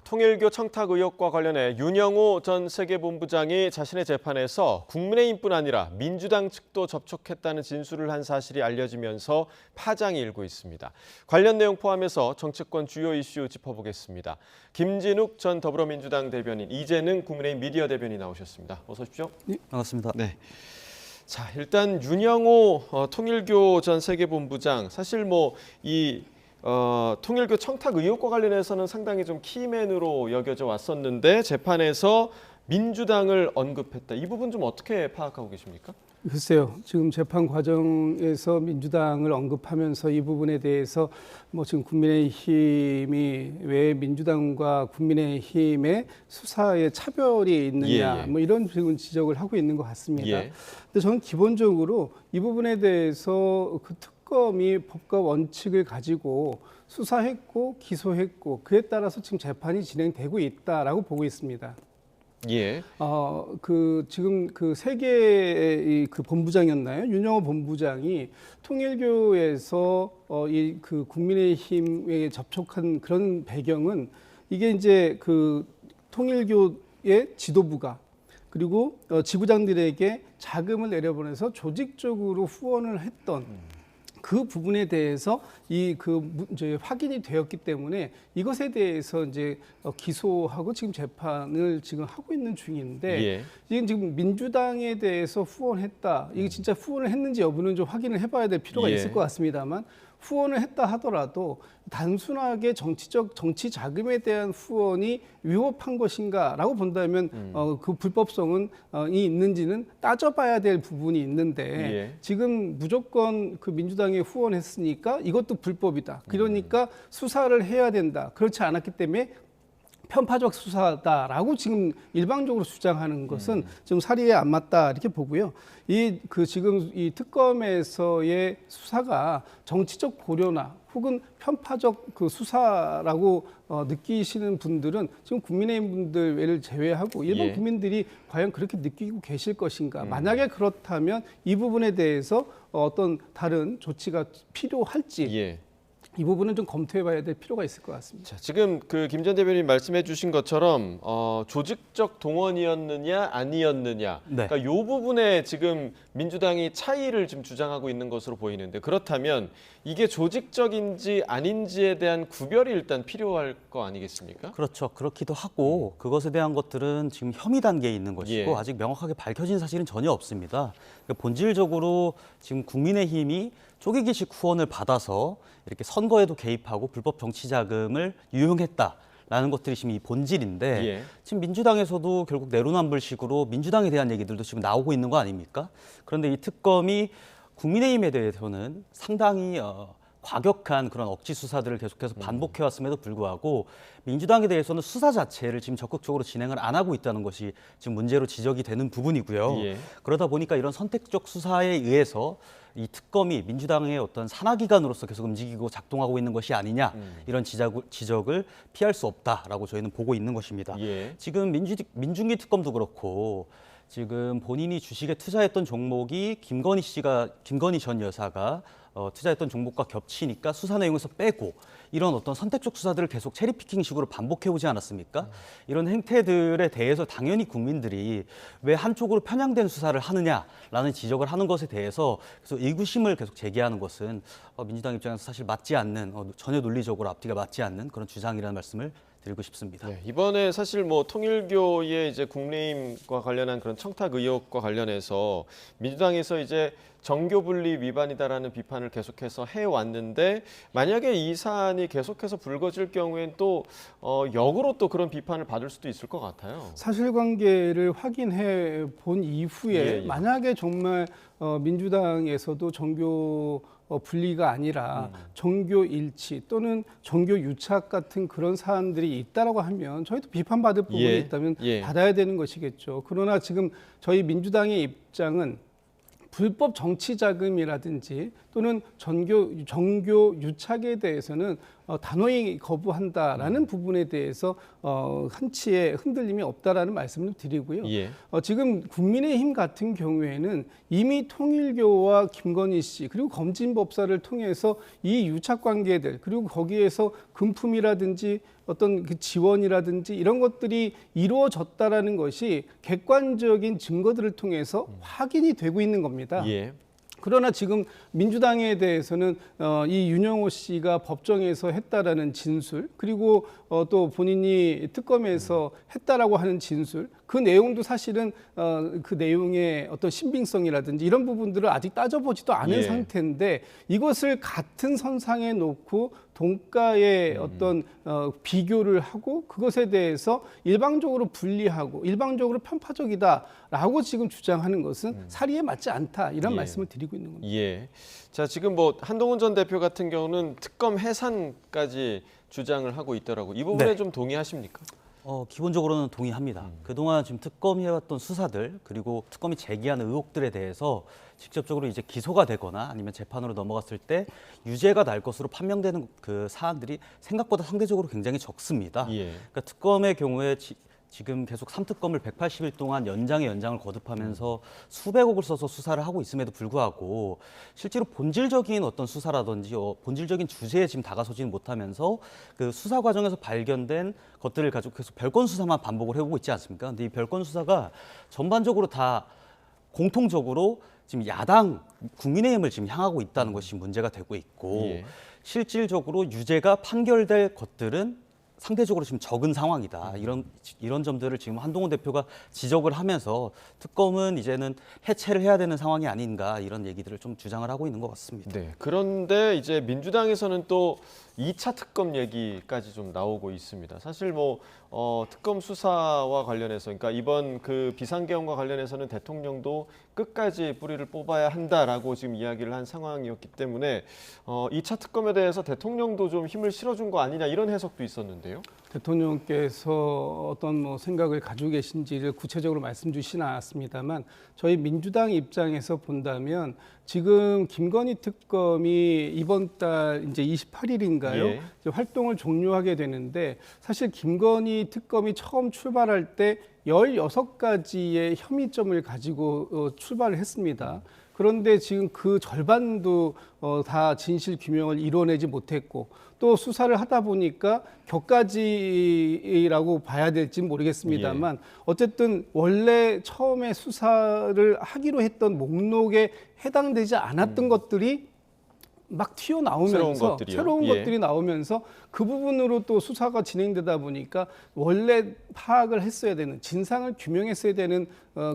통일교 청탁 의혹과 관련해 윤영호 전 세계본부장이 자신의 재판에서 국민의힘뿐 아니라 민주당 측도 접촉했다는 진술을 한 사실이 알려지면서 파장이 일고 있습니다. 관련 내용 포함해서 정치권 주요 이슈 짚어보겠습니다. 김진욱 전 더불어민주당 대변인, 이재능 국민의힘 미디어 대변인 나오셨습니다. 어서 오십시오. 네, 반갑습니다. 네. 자, 일단 윤영호 통일교 전 세계본부장, 사실 통일교 청탁 의혹과 관련해서는 상당히 좀 키맨으로 여겨져 왔었는데 재판에서 민주당을 언급했다. 이 부분 좀 어떻게 파악하고 계십니까? 글쎄요. 지금 재판 과정에서 민주당을 언급하면서 이 부분에 대해서 지금 국민의힘이 왜 민주당과 국민의힘의 수사에 차별이 있느냐 이런 지적을 하고 있는 것 같습니다. 근데 저는 기본적으로 이 부분에 대해서 그 특검이 법과 원칙을 가지고 수사했고 기소했고 그에 따라서 지금 재판이 진행되고 있다라고 보고 있습니다. 지금 그 세 개의 그 본부장이었나요? 윤영호 본부장이 통일교에서 그 국민의힘에 접촉한 그런 배경은 이게 이제 그 통일교의 지도부가 그리고 지부장들에게 자금을 내려보내서 조직적으로 후원을 했던 그 부분에 대해서 이제 확인이 되었기 때문에 이것에 대해서 이제 기소하고 지금 재판을 지금 하고 있는 중인데 이게 지금 민주당에 대해서 후원했다. 이게 진짜 후원을 했는지 여부는 좀 확인을 해봐야 될 필요가 있을 것 같습니다만 후원을 했다 하더라도 단순하게 정치 자금에 대한 후원이 위법한 것인가라고 본다면 그 불법성은 있는지는 따져봐야 될 부분이 있는데 지금 무조건 그 민주당에 후원했으니까 이것도 불법이다. 그러니까 수사를 해야 된다. 그렇지 않았기 때문에 편파적 수사다라고 지금 일방적으로 주장하는 것은 좀 사리에 안 맞다 이렇게 보고요. 지금 이 특검에서의 수사가 정치적 고려나 혹은 편파적 그 수사라고 느끼시는 분들은 지금 국민의힘 분들을 제외하고 일반 국민들이 과연 그렇게 느끼고 계실 것인가? 만약에 그렇다면 이 부분에 대해서 어떤 다른 조치가 필요할지. 이 부분은 좀 검토해봐야 될 필요가 있을 것 같습니다. 자, 지금 그 김 전 대변인 말씀해주신 것처럼 조직적 동원이었느냐 아니었느냐, 그러니까 이 부분에 지금 민주당이 차이를 지금 주장하고 있는 것으로 보이는데 그렇다면 이게 조직적인지 아닌지에 대한 구별이 일단 필요할 거 아니겠습니까? 그렇죠. 그렇기도 하고 그것에 대한 것들은 지금 혐의 단계에 있는 것이고 아직 명확하게 밝혀진 사실은 전혀 없습니다. 그러니까 본질적으로 지금 국민의힘이 쪼개기식 후원을 받아서 이렇게 선거에도 개입하고 불법 정치 자금을 유용했다라는 것들이 지금 이 본질인데 지금 민주당에서도 결국 내로남불식으로 민주당에 대한 얘기들도 지금 나오고 있는 거 아닙니까? 그런데 이 특검이 국민의힘에 대해서는 상당히 과격한 그런 억지 수사들을 계속해서 반복해왔음에도 불구하고 민주당에 대해서는 수사 자체를 지금 적극적으로 진행을 안 하고 있다는 것이 지금 문제로 지적이 되는 부분이고요. 그러다 보니까 이런 선택적 수사에 의해서 이 특검이 민주당의 어떤 산하기관으로서 계속 움직이고 작동하고 있는 것이 아니냐 이런 지적을 피할 수 없다라고 저희는 보고 있는 것입니다. 지금 민중기 특검도 그렇고 지금 본인이 주식에 투자했던 종목이 김건희 전 여사가 투자했던 종목과 겹치니까 수사 내용에서 빼고 이런 어떤 선택적 수사들을 계속 체리피킹식으로 반복해오지 않았습니까? 이런 행태들에 대해서 당연히 국민들이 왜 한쪽으로 편향된 수사를 하느냐라는 지적을 하는 것에 대해서 그래서 의구심을 계속 제기하는 것은 민주당 입장에서 사실 맞지 않는 전혀 논리적으로 앞뒤가 맞지 않는 그런 주장이라는 말씀을 드리고 싶습니다. 이번에 사실 통일교의 이제 국민의힘과 관련한 그런 청탁 의혹과 관련해서 민주당에서 이제 정교 분리 위반이다라는 비판을 계속해서 해왔는데 만약에 이 사안이 계속해서 불거질 경우엔 또 역으로 또 그런 비판을 받을 수도 있을 것 같아요. 사실관계를 확인해 본 이후에 만약에 정말 민주당에서도 정교 분리가 아니라 정교 일치 또는 정교 유착 같은 그런 사안들이 있다라고 하면 저희도 비판받을 부분이 있다면 받아야 되는 것이겠죠. 그러나 지금 저희 민주당의 입장은 불법 정치 자금이라든지 또는 정교 유착에 대해서는 단호히 거부한다라는 부분에 대해서 한치의 흔들림이 없다라는 말씀을 드리고요. 지금 국민의힘 같은 경우에는 이미 통일교와 김건희 씨 그리고 검진법사를 통해서 이 유착 관계들 그리고 거기에서 금품이라든지 어떤 그 지원이라든지 이런 것들이 이루어졌다라는 것이 객관적인 증거들을 통해서 확인이 되고 있는 겁니다. 예. 그러나 지금 민주당에 대해서는 이 윤영호 씨가 법정에서 했다라는 진술, 그리고 또 본인이 특검에서 했다라고 하는 진술, 그 내용도 사실은 그 내용의 어떤 신빙성이라든지 이런 부분들을 아직 따져보지도 않은 예. 상태인데, 이것을 같은 선상에 놓고 동가의 어떤 비교를 하고 그것에 대해서 일방적으로 분리하고 일방적으로 편파적이다라고 지금 주장하는 것은 사리에 맞지 않다, 이런 예. 말씀을 드리고 있는 겁니다. 예. 자, 지금 뭐 한동훈 전 대표 같은 경우는 특검 해산까지 주장을 하고 있더라고요. 이 부분에 네. 좀 동의하십니까? 기본적으로는 동의합니다. 그동안 지금 특검이 해왔던 수사들, 그리고 특검이 제기한 의혹들에 대해서 직접적으로 이제 기소가 되거나 아니면 재판으로 넘어갔을 때 유죄가 날 것으로 판명되는 그 사안들이 생각보다 상대적으로 굉장히 적습니다. 예. 그러니까 특검의 경우에 지금 계속 3특검을 180일 동안 연장을 거듭하면서 수백억을 써서 수사를 하고 있음에도 불구하고 실제로 본질적인 어떤 수사라든지 본질적인 주제에 지금 다가서지는 못하면서 그 수사 과정에서 발견된 것들을 가지고 계속 별건 수사만 반복을 해오고 있지 않습니까? 근데 이 별건 수사가 전반적으로 다 공통적으로 지금 야당 국민의힘을 지금 향하고 있다는 것이 문제가 되고 있고, 예. 실질적으로 유죄가 판결될 것들은 상대적으로 지금 적은 상황이다. 이런 점들을 지금 한동훈 대표가 지적을 하면서 특검은 이제는 해체를 해야 되는 상황이 아닌가, 이런 얘기들을 좀 주장을 하고 있는 것 같습니다. 네. 그런데 이제 민주당에서는 또 2차 특검 얘기까지 좀 나오고 있습니다. 사실 뭐 특검 수사와 관련해서, 그러니까 이번 그 비상계엄과 관련해서는 대통령도 끝까지 뿌리를 뽑아야 한다라고 지금 이야기를 한 상황이었기 때문에 2차 특검에 대해서 대통령도 좀 힘을 실어준 거 아니냐, 이런 해석도 있었는데요. 대통령께서 어떤 뭐 생각을 가지고 계신지를 구체적으로 말씀 주시진 않았습니다만, 저희 민주당 입장에서 본다면 지금 김건희 특검이 이번 달 이제 28일인가요? 예. 이제 활동을 종료하게 되는데, 사실 김건희 특검이 처음 출발할 때 16가지의 혐의점을 가지고 출발을 했습니다. 그런데 지금 그 절반도 다 진실 규명을 이뤄내지 못했고, 또 수사를 하다 보니까 격가지라고 봐야 될지 모르겠습니다만, 어쨌든 원래 처음에 수사를 하기로 했던 목록에 해당되지 않았던 것들이 막 튀어나오면서 새로운 예. 것들이 나오면서 그 부분으로 또 수사가 진행되다 보니까 원래 파악을 했어야 되는, 진상을 규명했어야 되는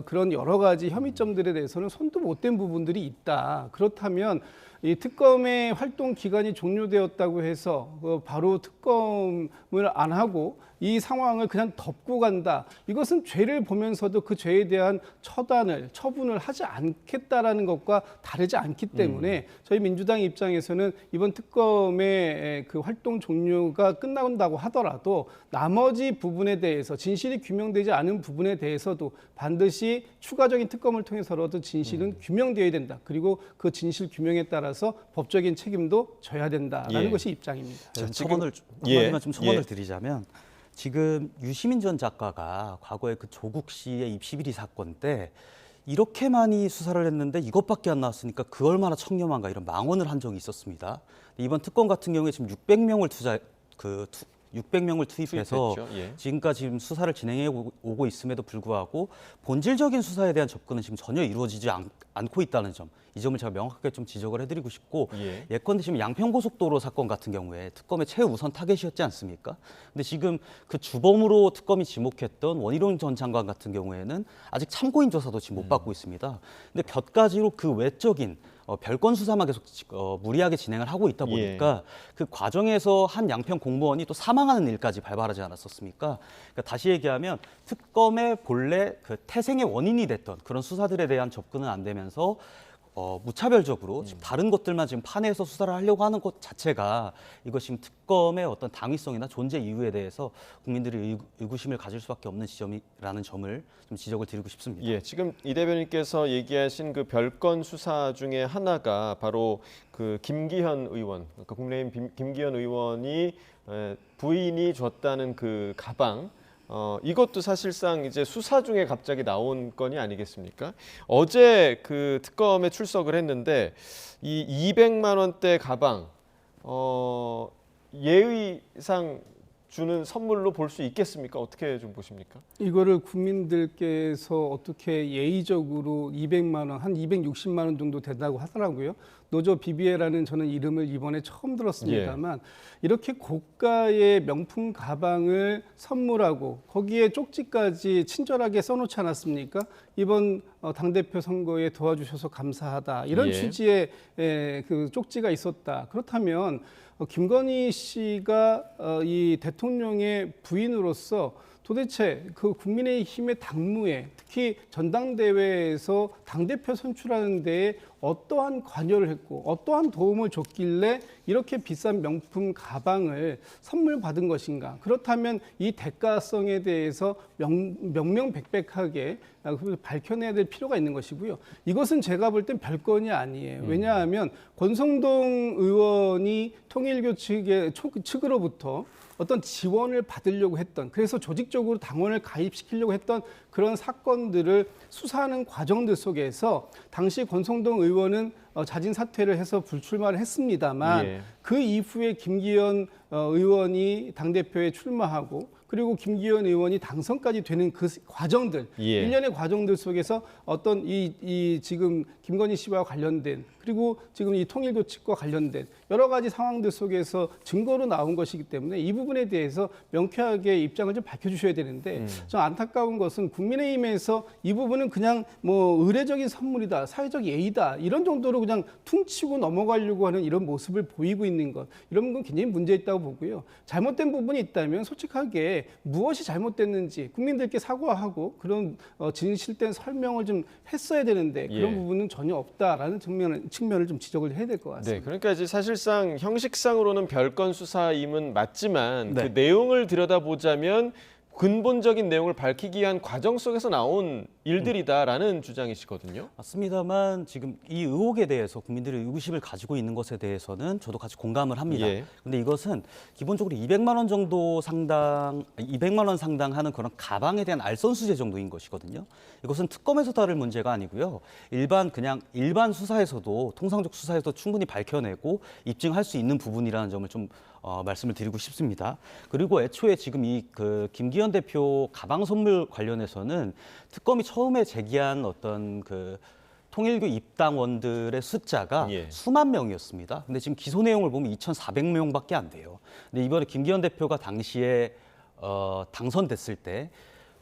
그런 여러 가지 혐의점들에 대해서는 손도 못 댄 부분들이 있다. 그렇다면 이 특검의 활동 기간이 종료되었다고 해서 바로 특검을 안 하고 이 상황을 그냥 덮고 간다. 이것은 죄를 보면서도 그 죄에 대한 처분을 하지 않겠다라는 것과 다르지 않기 때문에 저희 민주당 입장에서는 이번 특검의 그 활동 종료가 끝난다고 하더라도 나머지 부분에 대해서, 진실이 규명되지 않은 부분에 대해서도 반드시 추가적인 특검을 통해서라도 진실은 규명되어야 된다. 그리고 그 진실 규명에 따라서 법적인 책임도 져야 된다라는 예. 것이 입장입니다. 자, 지금- 첨언을 예. 한마디만 좀 첨언을 예. 드리자면, 지금 유시민 전 작가가 과거에 그 조국 씨의 입시비리 사건 때 이렇게 많이 수사를 했는데 이것밖에 안 나왔으니까 그 얼마나 청렴한가, 이런 망언을 한 적이 있었습니다. 이번 특검 같은 경우에 지금 600명을 투입해서 투입했죠. 예. 지금까지 지금 수사를 진행해 오고 있음에도 불구하고 본질적인 수사에 대한 접근은 지금 전혀 이루어지지 않고 있다는 점, 이 점을 제가 명확하게 좀 지적을 해드리고 싶고, 예. 예컨대 지금 양평고속도로 사건 같은 경우에 특검의 최우선 타겟이었지 않습니까? 근데 지금 그 주범으로 특검이 지목했던 원희룡 전 장관 같은 경우에는 아직 참고인 조사도 지금 못 받고 있습니다. 근데 곁가지로 그 외적인 별건 수사만 계속 무리하게 진행을 하고 있다 보니까 그 과정에서 한 양평 공무원이 또 사망하는 일까지 발발하지 않았었습니까? 그러니까 다시 얘기하면 특검의 본래 그 태생의 원인이 됐던 그런 수사들에 대한 접근은 안 되면서 무차별적으로 지금 다른 것들만 지금 파내서 수사를 하려고 하는 것 자체가, 이것 지금 특검의 어떤 당위성이나 존재 이유에 대해서 국민들이 의구심을 가질 수밖에 없는 지점이라는 점을 좀 지적을 드리고 싶습니다. 예, 지금 이 대변인께서 얘기하신 그 별건 수사 중에 하나가 바로 그 김기현 의원, 그러니까 국민의힘 김기현 의원이 부인이 줬다는 그 가방. 이것도 사실상 이제 수사 중에 갑자기 나온 건이 아니겠습니까? 어제 그 특검에 출석을 했는데 이 200만 원대 가방 예의상 주는 선물로 볼 수 있겠습니까? 어떻게 좀 보십니까? 이거를 국민들께서 어떻게 예의적으로 200만 원, 한 260만 원 정도 된다고 하더라고요. 노조 BBA라는 저는 이름을 이번에 처음 들었습니다만 이렇게 고가의 명품 가방을 선물하고 거기에 쪽지까지 친절하게 써놓지 않았습니까? 이번 당대표 선거에 도와주셔서 감사하다. 이런 취지의 그 쪽지가 있었다. 그렇다면 김건희 씨가 이 대통령의 부인으로서 도대체 그 국민의힘의 당무에 특히 전당대회에서 당대표 선출하는 데에 어떠한 관여를 했고 어떠한 도움을 줬길래 이렇게 비싼 명품 가방을 선물 받은 것인가. 그렇다면 이 대가성에 대해서 명명백백하게 밝혀내야 될 필요가 있는 것이고요. 이것은 제가 볼 땐 별건이 아니에요. 왜냐하면 권성동 의원이 통일교 측으로부터 어떤 지원을 받으려고 했던, 그래서 조직적으로 당원을 가입시키려고 했던 그런 사건들을 수사하는 과정들 속에서 당시 권성동 의원은 자진 사퇴를 해서 불출마를 했습니다만 그 이후에 김기현 의원이 당대표에 출마하고 그리고 김기현 의원이 당선까지 되는 그 과정들, 일련의 과정들 속에서 어떤 이 지금 김건희 씨와 관련된 그리고 지금 이 통일교 측과 관련된 여러 가지 상황들 속에서 증거로 나온 것이기 때문에 이 부분에 대해서 명쾌하게 입장을 좀 밝혀주셔야 되는데 좀 안타까운 것은 국민의힘에서 이 부분은 그냥 뭐 의례적인 선물이다, 사회적 예의다 이런 정도로 그냥 퉁치고 넘어가려고 하는 이런 모습을 보이고 있는 것, 이런 건 굉장히 문제 있다고 보고요. 잘못된 부분이 있다면 솔직하게 무엇이 잘못됐는지 국민들께 사과하고 그런 진실된 설명을 좀 했어야 되는데 그런 부분은 전혀 없다라는 측면을 좀 지적을 해야 될 것 같습니다. 네, 그러니까 이제 사실상 형식상으로는 별건 수사임은 맞지만 그 내용을 들여다보자면 근본적인 내용을 밝히기 위한 과정 속에서 나온 일들이다라는 주장이시거든요. 맞습니다만 지금 이 의혹에 대해서 국민들이 의구심을 가지고 있는 것에 대해서는 저도 같이 공감을 합니다. 근데 이것은 기본적으로 200만 원 정도 상당, 200만 원 상당하는 그런 가방에 대한 알선수재 정도인 것이거든요. 이것은 특검에서 다룰 문제가 아니고요. 일반 수사에서도 통상적 수사에서 충분히 밝혀내고 입증할 수 있는 부분이라는 점을 좀 말씀을 드리고 싶습니다. 그리고 애초에 지금 김기현 대표 가방 선물 관련해서는 특검이 처음에 제기한 어떤 그 통일교 입당원들의 숫자가 수만 명이었습니다. 근데 지금 기소 내용을 보면 2,400명밖에 안 돼요. 근데 이번에 김기현 대표가 당시에 당선됐을 때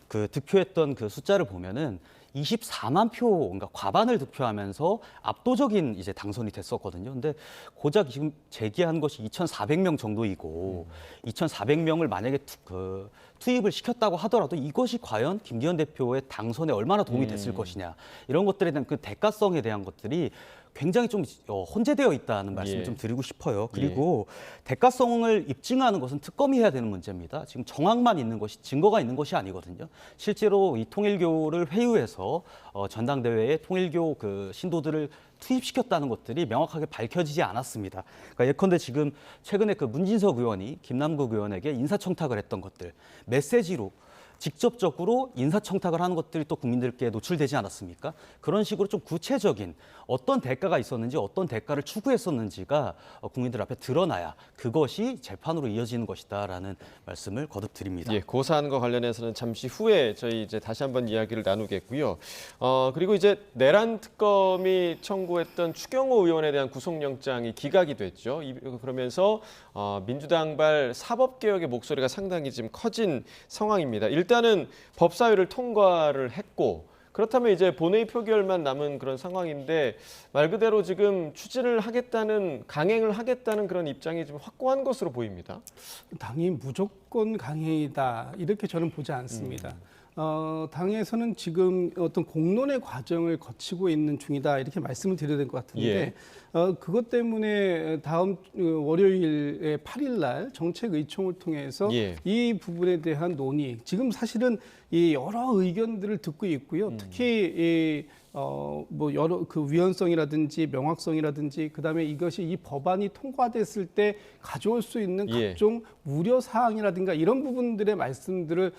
그 득표했던 그 숫자를 보면은 24만 표, 그러니까 과반을 득표하면서 압도적인 이제 당선이 됐었거든요. 근데 고작 지금 제기한 것이 2,400명 정도이고 2,400명을 만약에 투입을 시켰다고 하더라도 이것이 과연 김기현 대표의 당선에 얼마나 도움이 됐을 것이냐, 이런 것들에 대한 그 대가성에 대한 것들이 굉장히 좀 혼재되어 있다는 말씀을 좀 드리고 싶어요. 그리고 대가성을 입증하는 것은 특검이 해야 되는 문제입니다. 지금 정황만 있는 것이 증거가 있는 것이 아니거든요. 실제로 이 통일교를 회유해서 전당대회에 통일교 그 신도들을 투입시켰다는 것들이 명확하게 밝혀지지 않았습니다. 그러니까 예컨대 지금 최근에 그 문진석 의원이 김남국 의원에게 인사청탁을 했던 것들, 메시지로 직접적으로 인사청탁을 하는 것들이 또 국민들께 노출되지 않았습니까? 그런 식으로 좀 구체적인 어떤 대가가 있었는지 어떤 대가를 추구했었는지가 국민들 앞에 드러나야 그것이 재판으로 이어지는 것이다라는 말씀을 거듭 드립니다. 그 사안과 관련해서는 잠시 후에 저희 이제 다시 한번 이야기를 나누겠고요. 그리고 이제 내란 특검이 청구했던 추경호 의원에 대한 구속영장이 기각이 됐죠. 그러면서 민주당발 사법개혁의 목소리가 상당히 지금 커진 상황입니다. 일단은 법사위를 통과를 했고, 그렇다면 이제 본회의 표결만 남은 그런 상황인데 말 그대로 지금 추진을 하겠다는, 강행을 하겠다는 그런 입장이 좀 확고한 것으로 보입니다. 당이 무조건 강행이다 이렇게 저는 보지 않습니다. 당에서는 지금 어떤 공론의 과정을 거치고 있는 중이다 이렇게 말씀을 드려야 될 것 같은데 그것 때문에 다음 월요일 8일 날 정책의총을 통해서 이 부분에 대한 논의, 지금 사실은 이 여러 의견들을 듣고 있고요. 특히 뭐 여러 그 위헌성이라든지 명확성이라든지 그다음에 이것이 이 법안이 통과됐을 때 가져올 수 있는 각종 우려 사항이라든가 이런 부분들의 말씀들을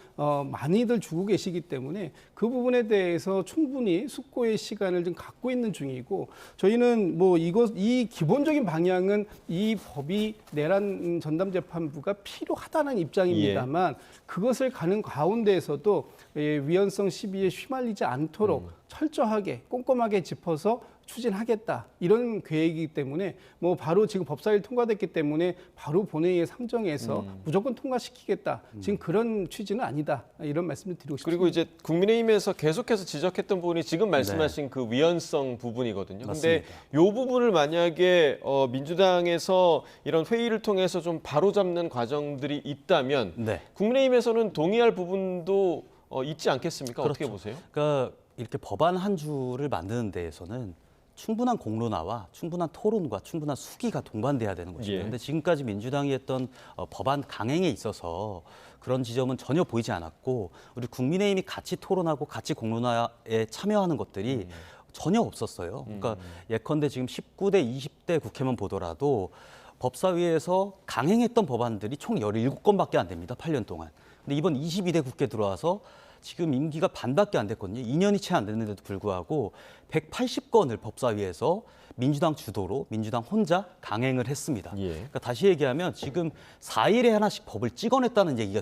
많이들 주고 계시기 때문에 그 부분에 대해서 충분히 숙고의 시간을 좀 갖고 있는 중이고 저희는 뭐 이 기본적인 방향은 이 법이 내란 전담재판부가 필요하다는 입장입니다만 그것을 가는 가운데에서도 위헌성 시비에 휘말리지 않도록 철저하게 꼼꼼하게 짚어서 추진하겠다 이런 계획이기 때문에 뭐 바로 지금 법사위를 통과됐기 때문에 바로 본회의에 상정해서 무조건 통과시키겠다 지금 그런 취지는 아니다 이런 말씀을 드리고 싶습니다. 그리고 이제 국민의힘에서 계속해서 지적했던 부분이 지금 말씀하신 그 위헌성 부분이거든요. 그런데 이 부분을 만약에 민주당에서 이런 회의를 통해서 좀 바로잡는 과정들이 있다면 국민의힘에서는 동의할 부분도 있지 않겠습니까? 그렇죠. 어떻게 보세요? 그러니까 이렇게 법안 한 주를 만드는 데에서는 충분한 공론화와 충분한 토론과 충분한 수기가 동반돼야 되는 것입니다. 그런데 지금까지 민주당이 했던 법안 강행에 있어서 그런 지점은 전혀 보이지 않았고 우리 국민의힘이 같이 토론하고 같이 공론화에 참여하는 것들이 전혀 없었어요. 그러니까 예컨대 지금 19대, 20대 국회만 보더라도 법사위에서 강행했던 법안들이 총 17건밖에 안 됩니다. 8년 동안. 근데 이번 22대 국회 들어와서 지금 임기가 반밖에 안 됐거든요. 2년이 채 안 됐는데도 불구하고 180건을 법사위에서 민주당 주도로 민주당 혼자 강행을 했습니다. 그러니까 다시 얘기하면 지금 4일에 하나씩 법을 찍어냈다는 얘기가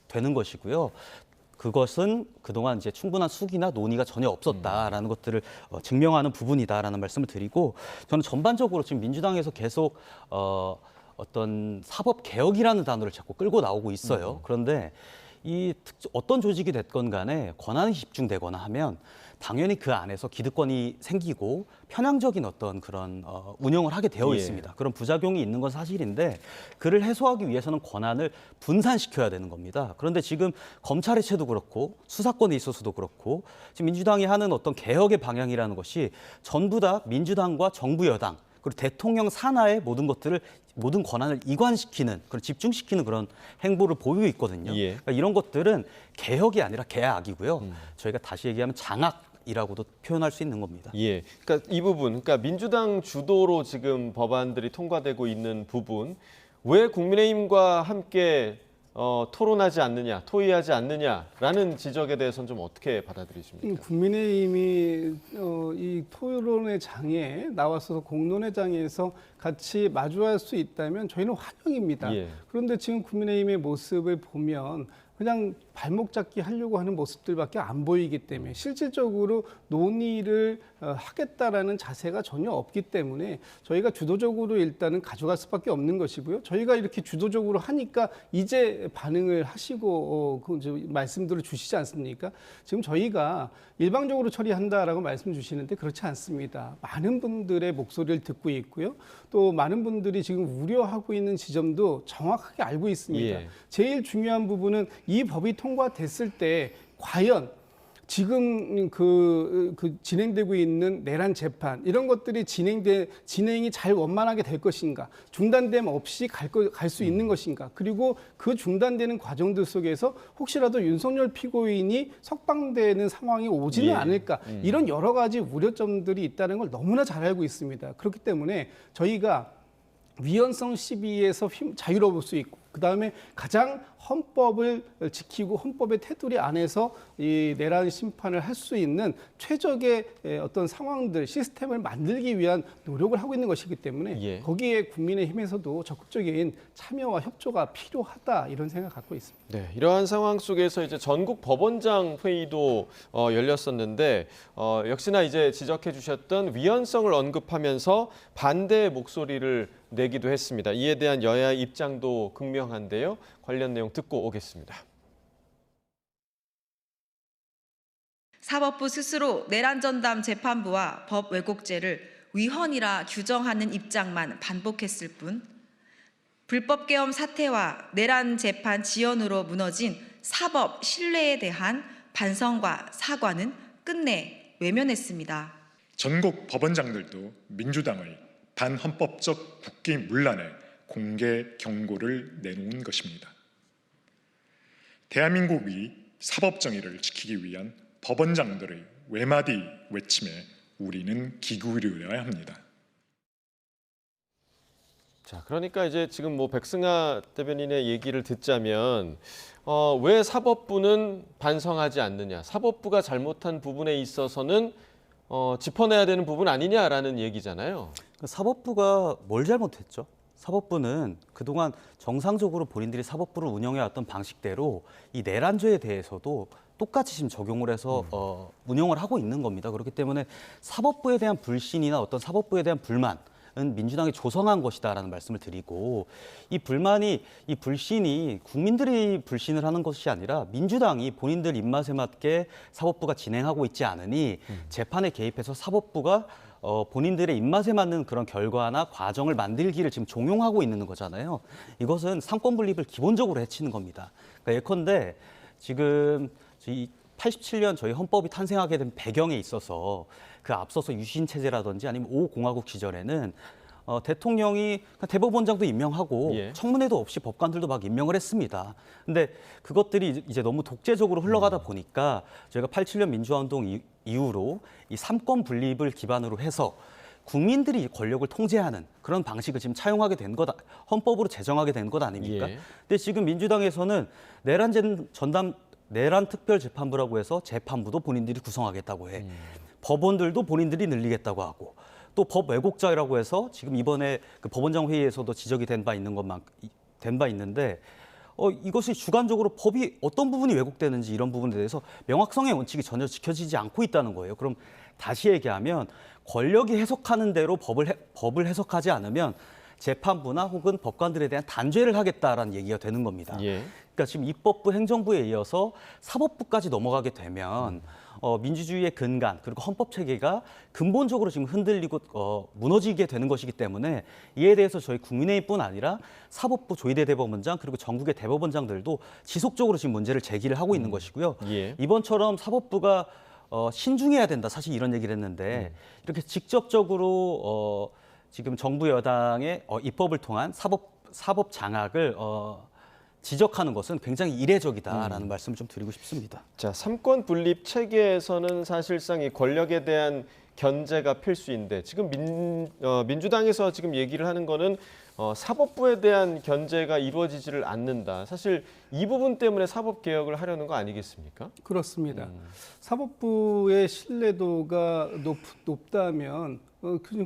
되는 것이고요. 그것은 그동안 이제 충분한 수기나 논의가 전혀 없었다라는 것들을 증명하는 부분이다라는 말씀을 드리고 저는 전반적으로 지금 민주당에서 계속 어떤 사법 개혁이라는 단어를 자꾸 끌고 나오고 있어요. 그런데 어떤 조직이 됐건 간에 권한이 집중되거나 하면 당연히 그 안에서 기득권이 생기고 편향적인 어떤 그런 운영을 하게 되어 있습니다. 그런 부작용이 있는 건 사실인데 그를 해소하기 위해서는 권한을 분산시켜야 되는 겁니다. 그런데 지금 검찰의 채도 그렇고 수사권에 있어서도 그렇고 지금 민주당이 하는 어떤 개혁의 방향이라는 것이 전부 다 민주당과 정부 여당 그리고 대통령 산하의 모든 권한을 이관시키는, 그리고 집중시키는 그런 행보를 보이고 있거든요. 그러니까 이런 것들은 개혁이 아니라 개악이고요. 저희가 다시 얘기하면 장악이라고도 표현할 수 있는 겁니다. 그러니까 이 부분, 그러니까 민주당 주도로 지금 법안들이 통과되고 있는 부분, 왜 국민의힘과 함께 토론하지 않느냐, 토의하지 않느냐라는 지적에 대해서는 좀 어떻게 받아들이십니까? 국민의힘이 이 토론의 장에 나와서 공론의 장에서 같이 마주할 수 있다면 저희는 환영입니다. 그런데 지금 국민의힘의 모습을 보면 그냥 발목 잡기 하려고 하는 모습들밖에 안 보이기 때문에 실질적으로 논의를 하겠다라는 자세가 전혀 없기 때문에 저희가 주도적으로 일단은 가져갈 수밖에 없는 것이고요. 저희가 이렇게 주도적으로 하니까 이제 반응을 하시고 말씀들을 주시지 않습니까? 지금 저희가 일방적으로 처리한다라고 말씀 주시는데 그렇지 않습니다. 많은 분들의 목소리를 듣고 있고요. 또 많은 분들이 지금 우려하고 있는 지점도 정확하게 알고 있습니다. 제일 중요한 부분은 이 법이 통과됐을 때 과연 지금 진행되고 있는 내란 재판 이런 것들이 진행이 잘 원만하게 될 것인가, 중단됨 없이 갈 수 있는 것인가, 그리고 그 중단되는 과정들 속에서 혹시라도 윤석열 피고인이 석방되는 상황이 오지는 않을까, 이런 여러 가지 우려점들이 있다는 걸 너무나 잘 알고 있습니다. 그렇기 때문에 저희가 위헌성 시비에서 자유로울 수 있고 그다음에 가장 헌법을 지키고 헌법의 테두리 안에서 이 내란 심판을 할 수 있는 최적의 어떤 상황들, 시스템을 만들기 위한 노력을 하고 있는 것이기 때문에 거기에 국민의힘에서도 적극적인 참여와 협조가 필요하다 이런 생각 갖고 있습니다. 네, 이러한 상황 속에서 이제 전국 법원장 회의도 열렸었는데 역시나 이제 지적해 주셨던 위헌성을 언급하면서 반대의 목소리를 내기도 했습니다. 이에 대한 여야의 입장도 극명한데요. 관련 내용 듣고 오겠습니다. 사법부 스스로 내란 전담 재판부와 법 왜곡죄를 위헌이라 규정하는 입장만 반복했을 뿐 불법 계엄 사태와 내란 재판 지연으로 무너진 사법 신뢰에 대한 반성과 사과는 끝내 외면했습니다. 전국 법원장들도 민주당의 반헌법적 국기문란에 공개 경고를 내놓은 것입니다. 대한민국이 사법 정의를 지키기 위한 법원장들의 외마디 외침에 우리는 기울여야 합니다. 자, 그러니까 이제 지금 뭐 백승하 대변인의 얘기를 듣자면 왜 사법부는 반성하지 않느냐, 사법부가 잘못한 부분에 있어서는 짚어내야 되는 부분 아니냐라는 얘기잖아요. 사법부가 뭘 잘못했죠? 사법부는 그동안 정상적으로 본인들이 사법부를 운영해왔던 방식대로 이 내란죄에 대해서도 똑같이 지금 적용을 해서 운영을 하고 있는 겁니다. 그렇기 때문에 사법부에 대한 불신이나 어떤 사법부에 대한 불만은 민주당이 조성한 것이다라는 말씀을 드리고, 이 불신이 국민들이 불신을 하는 것이 아니라 민주당이 본인들 입맛에 맞게 사법부가 진행하고 있지 않으니 재판에 개입해서 사법부가 본인들의 입맛에 맞는 그런 결과나 과정을 만들기를 지금 종용하고 있는 거잖아요. 이것은 삼권 분립을 기본적으로 해치는 겁니다. 그러니까 예컨대 지금 87년 저희 헌법이 탄생하게 된 배경에 있어서 그 앞서서 유신 체제라든지 아니면 5공화국 시절에는 대통령이 대법원장도 임명하고 예. 청문회도 없이 법관들도 막 임명을 했습니다. 근데 그것들이 이제 너무 독재적으로 흘러가다 보니까 저희가 87년 민주화운동 이후로 이 삼권 분립을 기반으로 해서 국민들이 권력을 통제하는 그런 방식을 지금 차용하게 된 거다. 헌법으로 제정하게 된 것 아닙니까? 예. 근데 지금 민주당에서는 내란 특별재판부라고 해서 재판부도 본인들이 구성하겠다고 해. 법원들도 본인들이 늘리겠다고 하고, 또 법 왜곡자라고 해서 지금 이번에 그 법원장 회의에서도 지적이 된 바 있는데 이것이 주관적으로 법이 어떤 부분이 왜곡되는지 이런 부분에 대해서 명확성의 원칙이 전혀 지켜지지 않고 있다는 거예요. 그럼 다시 얘기하면 권력이 해석하는 대로 법을 해석하지 않으면 재판부나 혹은 법관들에 대한 단죄를 하겠다라는 얘기가 되는 겁니다. 예. 그러니까 지금 입법부, 행정부에 이어서 사법부까지 넘어가게 되면 민주주의의 근간 그리고 헌법 체계가 근본적으로 지금 흔들리고 무너지게 되는 것이기 때문에 이에 대해서 저희 국민의힘뿐 아니라 사법부 조희대 대법원장 그리고 전국의 대법원장들도 지속적으로 지금 문제를 제기를 하고 있는 것이고요. 예. 이번처럼 사법부가 신중해야 된다. 사실 이런 얘기를 했는데 이렇게 직접적으로 지금 정부 여당의 입법을 통한 사법 장악을 지적하는 것은 굉장히 이례적이다라는 말씀을 좀 드리고 싶습니다. 자, 삼권 분립 체계에서는 사실상 이 권력에 대한 견제가 필수인데 지금 민주당에서 지금 얘기를 하는 거는 사법부에 대한 견제가 이루어지지를 않는다. 사실 이 부분 때문에 사법 개혁을 하려는 거 아니겠습니까? 그렇습니다. 사법부의 신뢰도가 높다면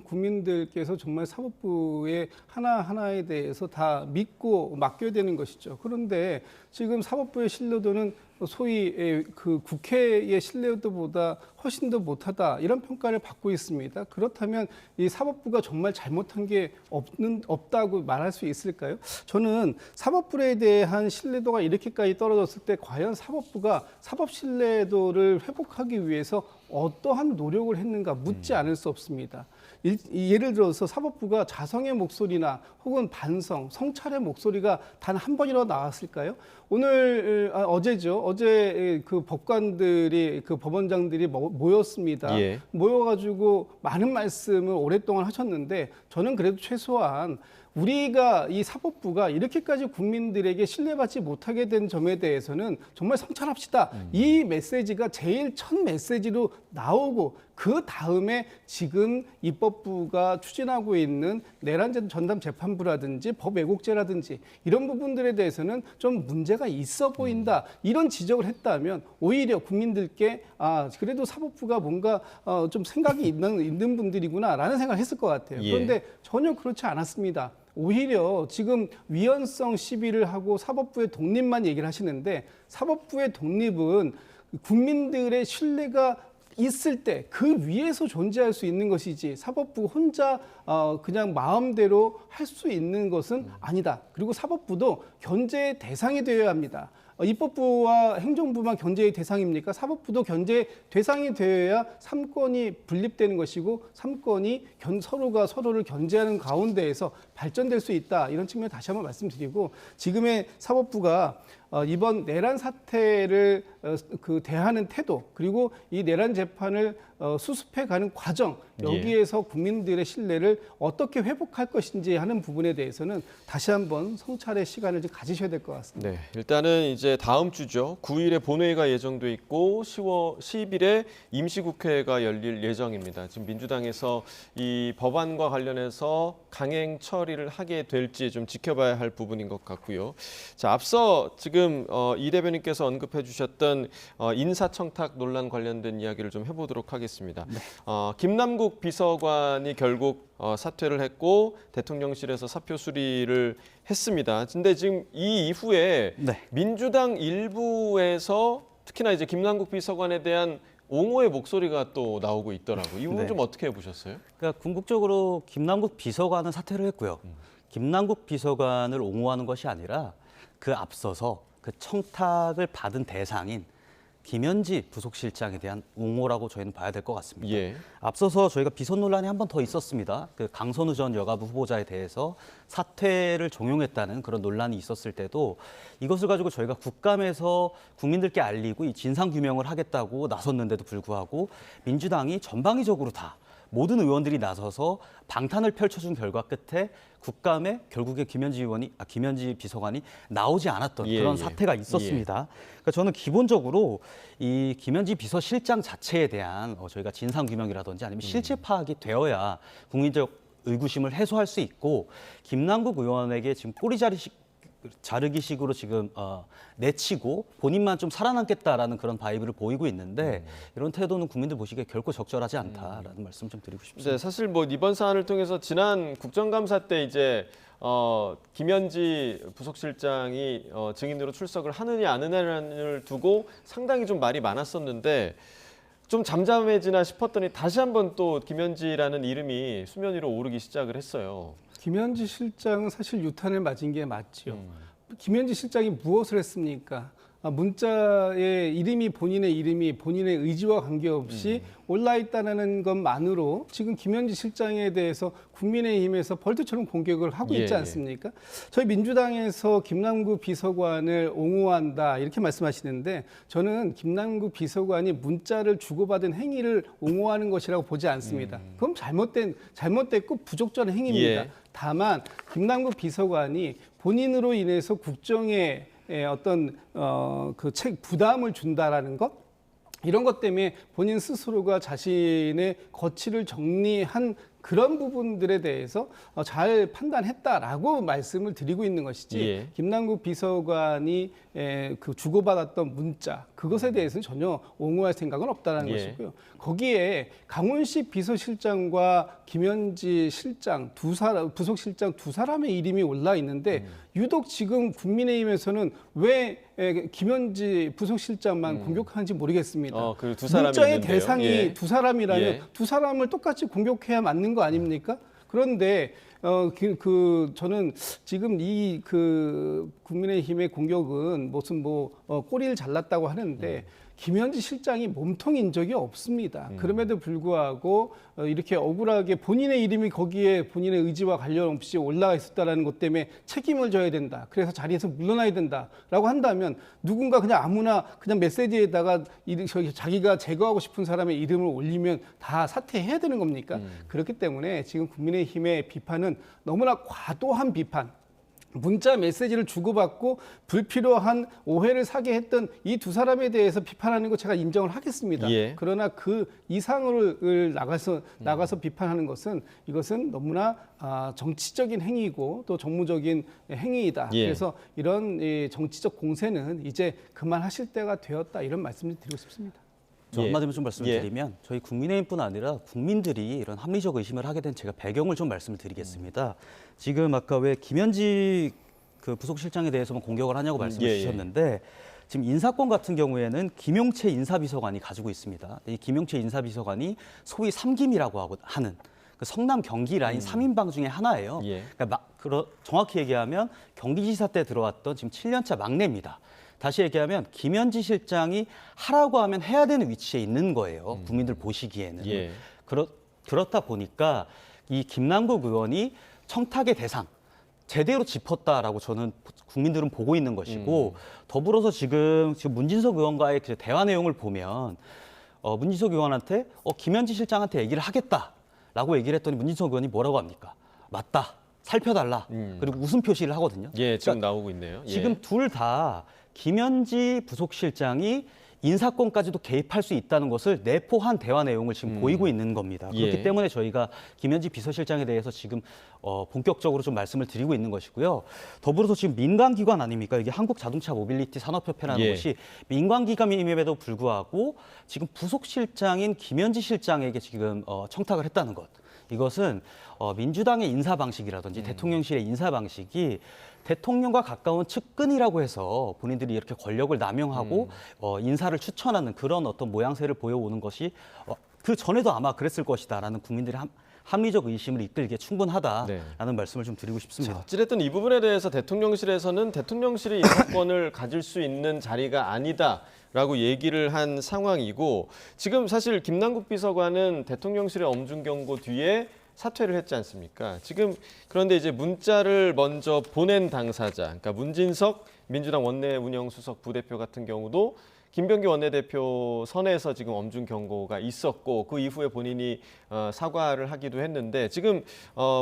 국민들께서 정말 사법부의 하나하나에 대해서 다 믿고 맡겨야 되는 것이죠. 그런데 지금 사법부의 신뢰도는 소위 그 국회의 신뢰도보다 훨씬 더 못하다 이런 평가를 받고 있습니다. 그렇다면 이 사법부가 정말 잘못한 게 없다고 말할 수 있을까요? 저는 사법부에 대한 신뢰도가 이렇게까지 떨어졌을 때 과연 사법부가 사법 신뢰도를 회복하기 위해서 어떠한 노력을 했는가 묻지 않을 수 없습니다. 예를 들어서 사법부가 자성의 목소리나 혹은 반성, 성찰의 목소리가 단 한 번이라도 나왔을까요? 어제죠. 어제 그 법관들이, 그 법원장들이 모였습니다. 예. 모여가지고 많은 말씀을 오랫동안 하셨는데 저는 그래도 최소한 우리가 이 사법부가 이렇게까지 국민들에게 신뢰받지 못하게 된 점에 대해서는 정말 성찰합시다. 이 메시지가 제일 첫 메시지로 나오고 그 다음에 지금 입법부가 추진하고 있는 내란 전담 재판부라든지 법 왜곡죄라든지 이런 부분들에 대해서는 좀 문제가 있어 보인다. 이런 지적을 했다면 오히려 국민들께 그래도 사법부가 뭔가 좀 생각이 있는 분들이구나라는 생각을 했을 것 같아요. 예. 그런데 전혀 그렇지 않았습니다. 오히려 지금 위헌성 시비를 하고 사법부의 독립만 얘기를 하시는데 사법부의 독립은 국민들의 신뢰가 있을 때 그 위에서 존재할 수 있는 것이지 사법부 혼자 그냥 마음대로 할 수 있는 것은 아니다. 그리고 사법부도 견제의 대상이 되어야 합니다. 입법부와 행정부만 견제의 대상입니까? 사법부도 견제의 대상이 되어야 삼권이 분립되는 것이고 삼권이 서로가 서로를 견제하는 가운데에서 발전될 수 있다. 이런 측면 다시 한번 말씀드리고 지금의 사법부가 이번 내란 사태를 대하는 태도 그리고 이 내란 재판을 수습해가는 과정 여기에서 국민들의 신뢰를 어떻게 회복할 것인지 하는 부분에 대해서는 다시 한번 성찰의 시간을 좀 가지셔야 될 것 같습니다. 네, 일단은 이제 다음 주죠. 9일에 본회의가 예정돼 있고 10일에 임시국회가 열릴 예정입니다. 지금 민주당에서 이 법안과 관련해서 강행 처리를 하게 될지 좀 지켜봐야 할 부분인 것 같고요. 자, 앞서 지금 이 대변인께서 언급해 주셨던 인사청탁 논란 관련된 이야기를 좀 해보도록 하겠습니다. 네. 김남국 비서관이 결국 사퇴를 했고 대통령실에서 사표 수리를 했습니다. 근데 지금 이 이후에 네. 민주당 일부에서 특히나 이제 김남국 비서관에 대한 옹호의 목소리가 또 나오고 있더라고요. 이 부분 네. 좀 어떻게 보셨어요? 그러니까 궁극적으로 김남국 비서관은 사퇴를 했고요. 김남국 비서관을 옹호하는 것이 아니라 그 앞서서 그 청탁을 받은 대상인 김현지 부속실장에 대한 옹호라고 저희는 봐야 될 것 같습니다. 예. 앞서서 저희가 비선 논란이 한 번 더 있었습니다. 그 강선우 전 여가부 후보자에 대해서 사퇴를 종용했다는 그런 논란이 있었을 때도 이것을 가지고 저희가 국감에서 국민들께 알리고 이 진상 규명을 하겠다고 나섰는데도 불구하고 민주당이 전방위적으로 다 모든 의원들이 나서서 방탄을 펼쳐준 결과 끝에 국감에 결국에 김현지 비서관이 나오지 않았던 예, 그런 예. 사태가 있었습니다. 그러니까 저는 기본적으로 이 김현지 비서실장 자체에 대한 저희가 진상 규명이라든지 아니면 실체 파악이 되어야 국민적 의구심을 해소할 수 있고 김남국 의원에게 지금 자르기식으로 지금 내치고 본인만 좀 살아남겠다라는 그런 바이브를 보이고 있는데 이런 태도는 국민들 보시기에 결코 적절하지 않다라는 말씀 좀 드리고 싶습니다. 네, 사실 뭐 이번 사안을 통해서 지난 국정감사 때 이제 김현지 부속실장이 증인으로 출석을 하느냐 안 하느냐를 두고 상당히 좀 말이 많았었는데 좀 잠잠해지나 싶었더니 다시 한번 또 김현지라는 이름이 수면 위로 오르기 시작을 했어요. 김현지 실장은 사실 유탄을 맞은 게 맞죠. 김현지 실장이 무엇을 했습니까? 문자에 본인의 이름이 본인의 의지와 관계없이 올라 있다는 것만으로 지금 김현지 실장에 대해서 국민의힘에서 벌떼처럼 공격을 하고 있지 예, 않습니까? 저희 민주당에서 김남국 비서관을 옹호한다 이렇게 말씀하시는데 저는 김남국 비서관이 문자를 주고받은 행위를 옹호하는 것이라고 보지 않습니다. 그럼 잘못됐고 부적절한 행위입니다. 예. 다만 김남국 비서관이 본인으로 인해서 국정에 어떤 부담을 준다라는 것 이런 것 때문에 본인 스스로가 자신의 거취를 정리한 그런 부분들에 대해서 잘 판단했다라고 말씀을 드리고 있는 것이지 예. 김남국 비서관이 그 주고받았던 문자 그것에 대해서는 전혀 옹호할 생각은 없다는 예. 것이고요. 거기에 강훈식 비서실장과 김현지 실장 부속실장 두 사람의 이름이 올라 있는데 유독 지금 국민의힘에서는 왜 김현지 부속실장만 공격하는지 모르겠습니다. 그두 사람이 문자의 있는데요. 대상이 예. 두 사람이라면 예. 두 사람을 똑같이 공격해야 맞는 거 아닙니까? 그런데 저는 지금 이 국민의힘의 공격은 무슨 꼬리를 잘랐다고 하는데 김현지 실장이 몸통인 적이 없습니다. 그럼에도 불구하고 이렇게 억울하게 본인의 이름이 거기에 본인의 의지와 관련 없이 올라가 있었다는 것 때문에 책임을 져야 된다. 그래서 자리에서 물러나야 된다라고 한다면 누군가 그냥 아무나 그냥 메시지에다가 자기가 제거하고 싶은 사람의 이름을 올리면 다 사퇴해야 되는 겁니까? 그렇기 때문에 지금 국민의힘의 비판은 너무나 과도한 비판. 문자 메시지를 주고받고 불필요한 오해를 사게 했던 이 두 사람에 대해서 비판하는 거 제가 인정을 하겠습니다. 예. 그러나 그 이상을 나가서 비판하는 것은 이것은 너무나 정치적인 행위고 또 정무적인 행위이다. 예. 그래서 이런 정치적 공세는 이제 그만하실 때가 되었다 이런 말씀을 드리고 싶습니다. 저 예. 한마디만 좀 말씀을 예. 드리면 저희 국민의힘뿐 아니라 국민들이 이런 합리적 의심을 하게 된 제가 배경을 좀 말씀을 드리겠습니다. 지금 아까 왜 김현지 그 부속실장에 대해서만 공격을 하냐고 말씀을 예, 예. 주셨는데 지금 인사권 같은 경우에는 김용채 인사비서관이 가지고 있습니다. 이 김용채 인사비서관이 소위 삼김이라고 하는 그 성남 경기 라인 3인방 중에 하나예요. 예. 그러니까 정확히 얘기하면 경기지사 때 들어왔던 지금 7년차 막내입니다. 다시 얘기하면 김현지 실장이 하라고 하면 해야 되는 위치에 있는 거예요. 국민들 보시기에는. 제대로 짚었다라고 저는 국민들은 보고 있는 것이고 더불어서 지금 문진석 의원과의 그 대화 내용을 보면 문진석 의원한테 김현지 실장한테 얘기를 하겠다라고 얘기를 했더니 문진석 의원이 뭐라고 합니까? 맞다. 살펴달라. 그리고 웃음 표시를 하거든요. 예, 지금 나오고 있네요. 예. 지금 둘 다 김현지 부속실장이 인사권까지도 개입할 수 있다는 것을 내포한 대화 내용을 지금 보이고 있는 겁니다. 그렇기 예. 때문에 저희가 김현지 비서실장에 대해서 지금 본격적으로 좀 말씀을 드리고 있는 것이고요. 더불어서 지금 민간기관 아닙니까? 이게 한국자동차 모빌리티 산업협회라는 예. 곳이 민간기관임에도 불구하고 지금 부속실장인 김현지 실장에게 지금 청탁을 했다는 것. 이것은 민주당의 인사 방식이라든지 대통령실의 인사 방식이 대통령과 가까운 측근이라고 해서 본인들이 이렇게 권력을 남용하고 인사를 추천하는 그런 어떤 모양새를 보여오는 것이 그 전에도 아마 그랬을 것이다라는 국민들의 합리적 의심을 이끌기에 충분하다라는 말씀을 좀 드리고 싶습니다. 자, 어찌됐든 이 부분에 대해서 대통령실에서는 대통령실이 인사권을 가질 수 있는 자리가 아니다라고 얘기를 한 상황이고 지금 사실 김남국 비서관은 대통령실의 엄중 경고 뒤에 사퇴를 했지 않습니까? 지금 그런데 이제 문자를 먼저 보낸 당사자, 그러니까 문진석 민주당 원내 운영수석 부대표 같은 경우도 김병기 원내대표 선에서 지금 엄중 경고가 있었고 그 이후에 본인이 사과를 하기도 했는데 지금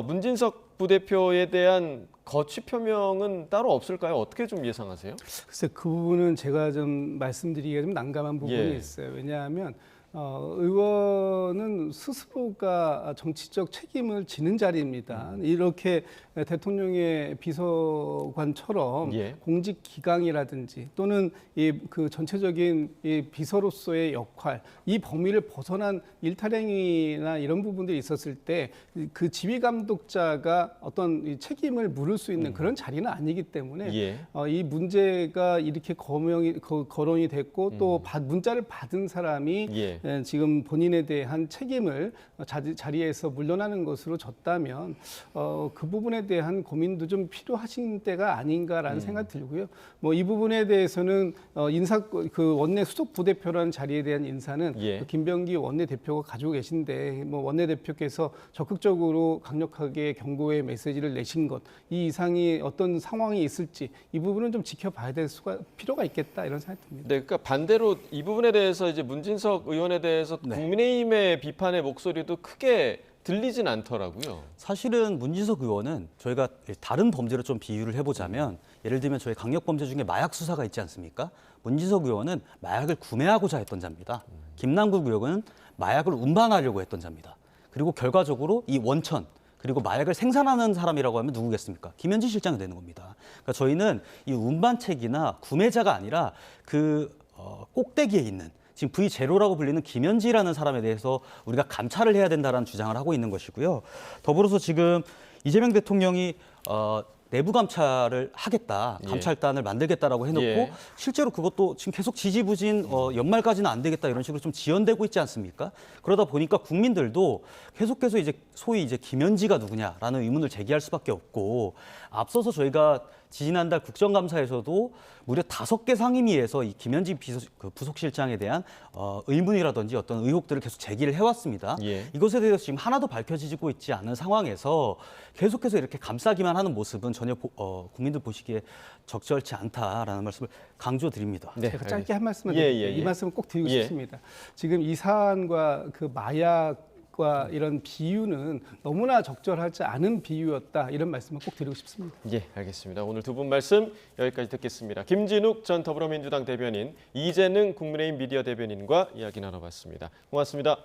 문진석 부대표에 대한 거취 표명은 따로 없을까요? 어떻게 좀 예상하세요? 글쎄 그 부분은 제가 좀 말씀드리기가 좀 난감한 부분이 예. 있어요. 왜냐하면 의원은 스스로가 정치적 책임을 지는 자리입니다. 이렇게 대통령의 비서관처럼 예. 공직 기강이라든지 또는 그 전체적인 이 비서로서의 역할, 이 범위를 벗어난 일탈행위나 이런 부분들이 있었을 때 그 지휘 감독자가 어떤 이 책임을 물을 수 있는 그런 자리는 아니기 때문에 예. 이 문제가 이렇게 거론이 됐고 또 문자를 받은 사람이 예. 지금 본인에 대한 책임을 자리에서 물러나는 것으로 졌다면 그 부분에 대한 고민도 좀 필요하신 때가 아닌가라는 생각이 들고요. 뭐 이 부분에 대해서는 그 원내 수석 부대표라는 자리에 대한 인사는 예. 김병기 원내대표가 가지고 계신데 뭐 원내대표께서 적극적으로 강력하게 경고의 메시지를 내신 것, 이 이상이 어떤 상황이 있을지 이 부분은 좀 지켜봐야 될 필요가 있겠다 이런 생각이 듭니다. 네, 그러니까 반대로 이 부분에 대해서 이제 문진석 의원에 대해서 국민의힘의 비판의 목소리도 크게 들리진 않더라고요. 사실은 문진석 의원은 저희가 다른 범죄로 좀 비유를 해보자면 예를 들면 저희 강력범죄 중에 마약 수사가 있지 않습니까? 문진석 의원은 마약을 구매하고자 했던 자입니다. 김남국 의원은 마약을 운반하려고 했던 자입니다. 그리고 결과적으로 이 원천 그리고 마약을 생산하는 사람이라고 하면 누구겠습니까? 김현지 실장이 되는 겁니다. 그러니까 저희는 이 운반책이나 구매자가 아니라 그 꼭대기에 있는 지금 V0라고 불리는 김현지라는 사람에 대해서 우리가 감찰을 해야 된다는 주장을 하고 있는 것이고요. 더불어서 지금 이재명 대통령이 내부 감찰을 하겠다, 감찰단을 만들겠다라고 해놓고 예. 실제로 그것도 지금 계속 지지부진 연말까지는 안 되겠다 이런 식으로 좀 지연되고 있지 않습니까? 그러다 보니까 국민들도 계속해서 이제 소위 이제 김현지가 누구냐라는 의문을 제기할 수밖에 없고 앞서서 저희가 지난달 국정감사에서도 무려 5개 상임위에서 이 김현지 부속실장에 대한 의문이라든지 어떤 의혹들을 계속 제기를 해왔습니다. 예. 이것에 대해서 지금 하나도 밝혀지고 있지 않은 상황에서 계속해서 이렇게 감싸기만 하는 모습은 전혀 국민들 보시기에 적절치 않다라는 말씀을 강조드립니다. 네, 제가 짧게 한 말씀을 예, 드릴게요. 예, 예. 이 말씀을 꼭 드리고 예. 싶습니다. 지금 이 사안과 그 마약과 이런 비유는 너무나 적절하지 않은 비유였다. 이런 말씀을 꼭 드리고 싶습니다. 예, 알겠습니다. 오늘 두 분 말씀 여기까지 듣겠습니다. 김진욱 전 더불어민주당 대변인, 이재능 국민의힘 미디어 대변인과 이야기 나눠봤습니다. 고맙습니다.